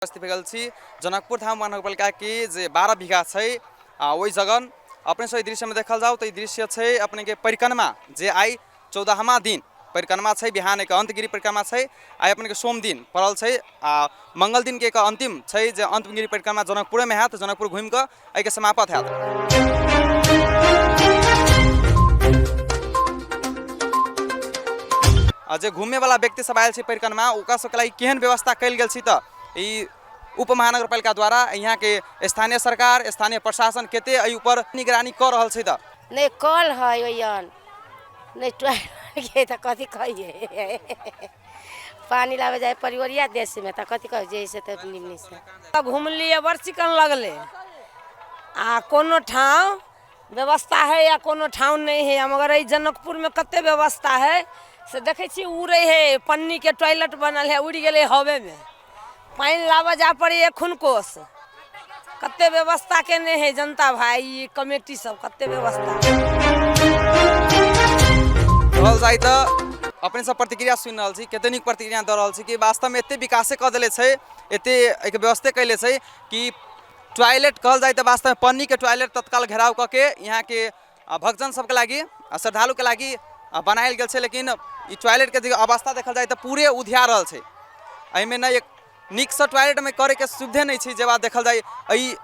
उपस्थित भेल छी जनकपुर धाम महानगरपालिका के जे 12 बीघा छै ओहि जगह अपने सब दृश्य में देखल जाओ तो ई दृश्य छै अपने के परिक्रमा जे आई 14वां दिन परिक्रमा छै बिहान के अंतगिरी परिक्रमा छै आई अपने के सोम दिन पड़ल छै मंगल दिन के एक अंतिम छै जे अंतगिरी परिक्रमा जनकपुर में हैत जनकपुर घूम के एहि के समापत हैत। जे घूमे वाला व्यक्ति सब आयल छै परिक्रमा ओकरा सबके लागि केहन व्यवस्था कल गेल छै त ई उप महानगरपालिका द्वारा यहाँ के स्थानीय सरकार स्थानीय प्रशासन केते एहि ऊपर निगरानी कर रहल छै त नहीं कल है ओयन नहीं टॉयलेट के त कथी कहिए पानी लावे जाए परिवरिया देश में त कथी कह जैसे त निमनी से घूम लिए वर्षिकन लगले आ कोनो ठाव व्यवस्था है या कोनो ठाव नहीं है मगर ई जनकपुर में कते व्यवस्था है से देखे छी उड़े है पन्नी के टॉयलेट बनल है उड़ गेले हवे में पानी लावा जा पड़े एखुन कोस कते व्यवस्था केने है जनता भाई कमेटी सब कते व्यवस्था कहल जाए त अपने सब प्रतिक्रिया सुन रहल छी कते नीक प्रतिक्रिया द रहल छी कि वास्तव में एते विकासे क देले छै एते एक व्यवस्था कैले छै कि टॉयलेट कहल जाए त वास्तव में पन्नी के टॉयलेट तत्काल घेराव क के यहाँ के भक्तजन सबके लागि श्रद्धालु के लागि बनायल गेल छै लेकिन ई टॉयलेट के अवस्था देखल जाए त पूरे उधिया रहल छै एहिमे न एक नीक से टॉयलेट में करे के सुविधा नहीं छै जे बात देखल जाए एहि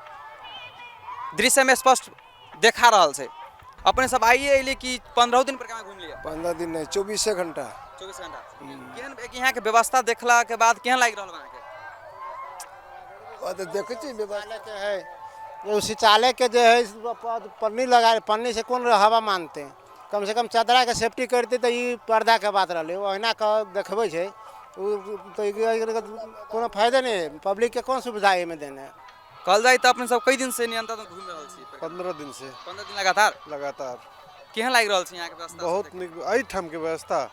दृश्य में स्पष्ट देखा रहल छै। अपने सब आइए अइले कि 15 दिन परिक्रमा घूम लिया 15 दिन नहीं 24 घंटा 24 घंटा केहन यहाँ के व्यवस्था देखला के बाद केहन लाग रहल बा और देखे छी व्यवस्था के है जो शौचालय के जो है पन्नी लगा पन्नी से कौन हवा मानते हैं कम से कम चादरा के सेफ्टी करते तो ये पर्दा के बात रहे ओहिना के देखबे छै तो कोनो फायदा नहीं है पब्लिक के कौन सुविधा है में देने कहल जाए तो अपने सब कई दिन से निरंतर घूम रहल छी 15 दिन से 15 दिन लगातार केहन लाग रहल छी यहाँ के व्यवस्था बहुत निक एहि ठाम के व्यवस्था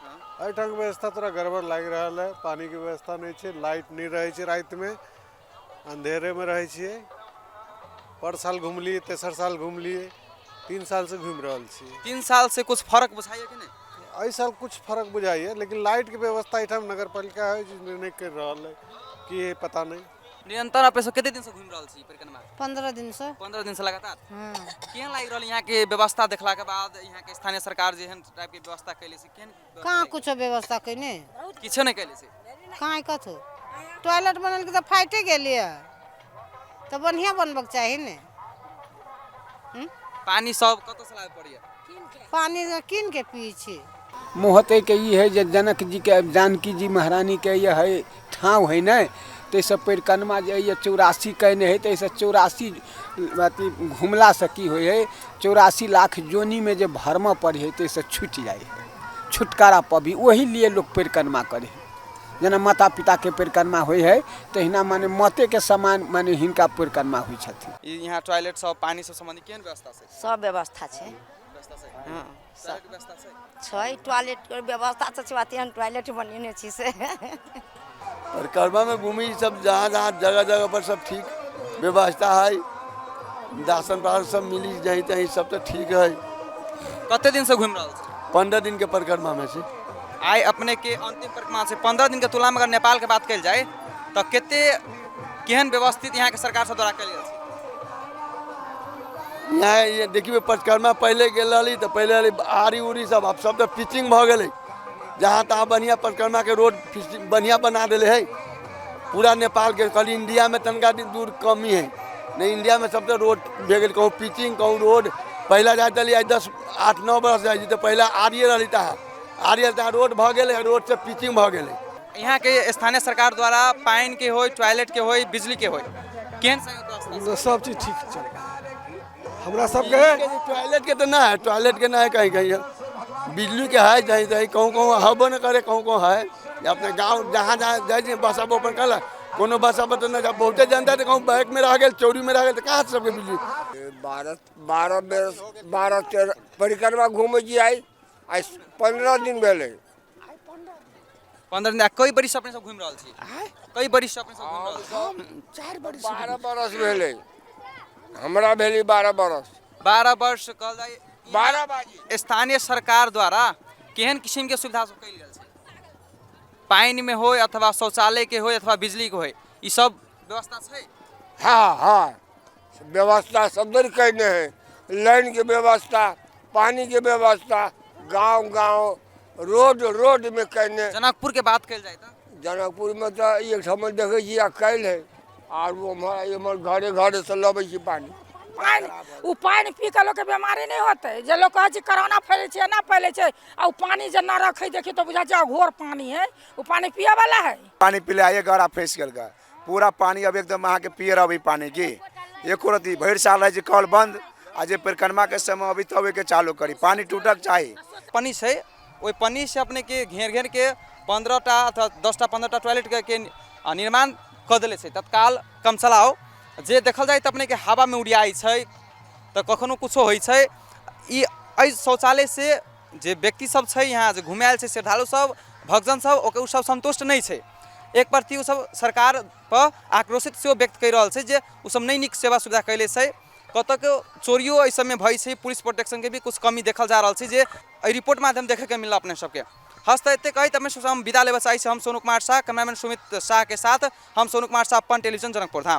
तोरा गड़बड़ लाग रहल है पानी के व्यवस्था नहीं छै लाइट नहीं रहे छै रात में अंधेरे में रहे छिए पर साल घूम लिए तेसर साल घूम लिए 3 साल से घूम रहल छी 3 साल से कुछ फर्क बुझाइए कि नहीं एहि साल कुछ फर्क बुझाइए लेकिन लाइट के व्यवस्था एठाम नगर पालिका है जो नहीं कर रहल है कि पता नहीं निरंतर अपने सब कितने दिन से घूम रहल छी परिक्रमा 15 दिन से लगातार केहन लाग रहल यहाँ के व्यवस्था देखला के बाद यहाँ के स्थानीय सरकार जेहन टाइप के व्यवस्था कैले छै केहन कहाँ कुछ व्यवस्था कैने किछो नहीं कैले छै कहाँ कथो टॉयलेट बनल के तो फाइटे गेलिए तो बढ़िया बनबक चाहिए ने पानी सब कत से लावे पड़िए पानी किन के पी छी मोहते के ई है जे जनक जी के जानकी जी महारानी के ये है ठाव है न तैसे परिक्रमा जे 84 कहने है तैसे 84 अथी घुमला से की हो है 84 लाख जोनी में जे भरम पड़े है तैसे छूट जाए छुटकारा पबी वही लिए लोग परिक्रमा करे जना माता पिता के परिक्रमा हो है तहिना माने मते के समान माने हिनका परिक्रमा हुई छथिन। यहाँ टॉयलेट सब पानी से संबंधित केहन व्यवस्था छै सब व्यवस्था छै हां सब व्यवस्था छै टॉयलेट के व्यवस्था छै बात टॉयलेट बनेने छी से परिक्रमा में घूमी सब जहाँ जहाँ जगह जगह पर सब ठीक व्यवस्था है दासन पासन सब मिली जहीं तहीं सब तो ठीक है। कते दिन से घूम रहल छी 15 दिन के परिक्रमा में से आई अपने के अंतिम परिक्रमा से 15 दिन के तुलना में अगर नेपाल के बात कल जाए तो केते केहन व्यवस्थित यहाँ के सरकार से द्वारा कल गेल छै यहाँ ये देखिए परिक्रमा पहले गेल रही तो पहले आरी उरी सब अब सब तो पिचिंग भ गए जहाँ तहाँ बढ़िया परिक्रमा के रोड बढ़िया बना दिले है पूरा नेपाल के खाली इंडिया में तनका दूर कमी है नहीं इंडिया में सब तो रोड भे गए कहूँ पिचिंग कहूँ रोड पहला जाए चलिए 10-8-9 बरस जाए तो पहला आरिये रही आरिये रोड भ गए रोड से पिचिंग भ गए। यहाँ के स्थानीय सरकार द्वारा पानी के हो टॉयलेट के हो बिजली के हो केहन व्यवस्था सब चीज ठीक चल हमरा सबके टॉयलेट के तो ना है टॉयलेट के ना है कहीं कहीं बिजली के है जहीं तहीं कहूँ कहूँ हबो न करे कहूँ कहूँ है अपने गाँव जहाँ जहाँ जाए बस अब ओपन कल कोनो बस अब तो ना बहुते जनता तो कहूँ बैक में रह गए चौरी में रह गए तो कहाँ सबके बिजली 12 परिक्रमा घूमे जी आई 15 दिन भेले 15 दिन कई बरिस अपने सब घूम रहल छी कई बरिस अपने सब घूम रहल छी 4 बरिस 12 बरस भेले हमरा भेली 12 वर्ष कहल जाए 12 बाजी स्थानीय सरकार द्वारा केहन किस्म के सुविधा सब कल गेल छै पानी में हो अथवा शौचालय के हो अथवा बिजली के हो ई सब व्यवस्था छै? हाँ हाँ व्यवस्था सब कहने हैं, लाइन के व्यवस्था, पानी के व्यवस्था, गांव गांव रोड में कहने। जनकपुर के बात कल जाए तो जनकपुर में तो एक समय देखे छियै कैल है, और वो घरे घरे से लबे छी पानी। उ पानी पी के लोग के बीमारी नहीं होते। जे लोग कहे कोरोना फैले छे ना फैले छे, आ उ पानी जे ना रखे देखी तो बुझा जा घोर पानी है, उ पानी पिए वाला है। पानी पिले आइए गड़ा फंस गल का पूरा पानी अब एकदम अहाँ के पिए रही पानी की एको रती भर साल है कल बंद आ जे परिक्रमा के समय अभी तब के चालू करी पानी टूटक चाहिए। पनी छै ओहि पनी से अपने के घेर के 15टा अथवा 10टा 15टा टॉयलेट के निर्माण कर दिले छै तत्काल कम चलाओ। जे देखल जाए तो अपने के हवा में उड़ियाई छै तो कखनो कुछो होइ छै। ई शौचालय से जे व्यक्ति सब छै यहाँ जे घूमे आयल छै श्रद्धालु सब भक्तजन सब ओके उ सब संतुष्ट नहीं छै। एक प्रति उ सब सरकार पर आक्रोशित सेहो व्यक्त कर रहल छै जे उ सब नहीं नीक सेवा सुविधा कैले छै। कतऽ के चोरियो एहि समय भई छै, पुलिस प्रोटेक्शन के भी कुछ कमी देखल जा रहल छै जे रिपोर्ट माध्यम देखे के मिला अपने सबके। हस्त एते कही तब हम विदा लेबे चाहे हम सोनू कुमार शाह, कैमरामैन सुमित शाह के साथ हम सोनू कुमार शाह, अपन टेलीविजन जनकपुर धाम।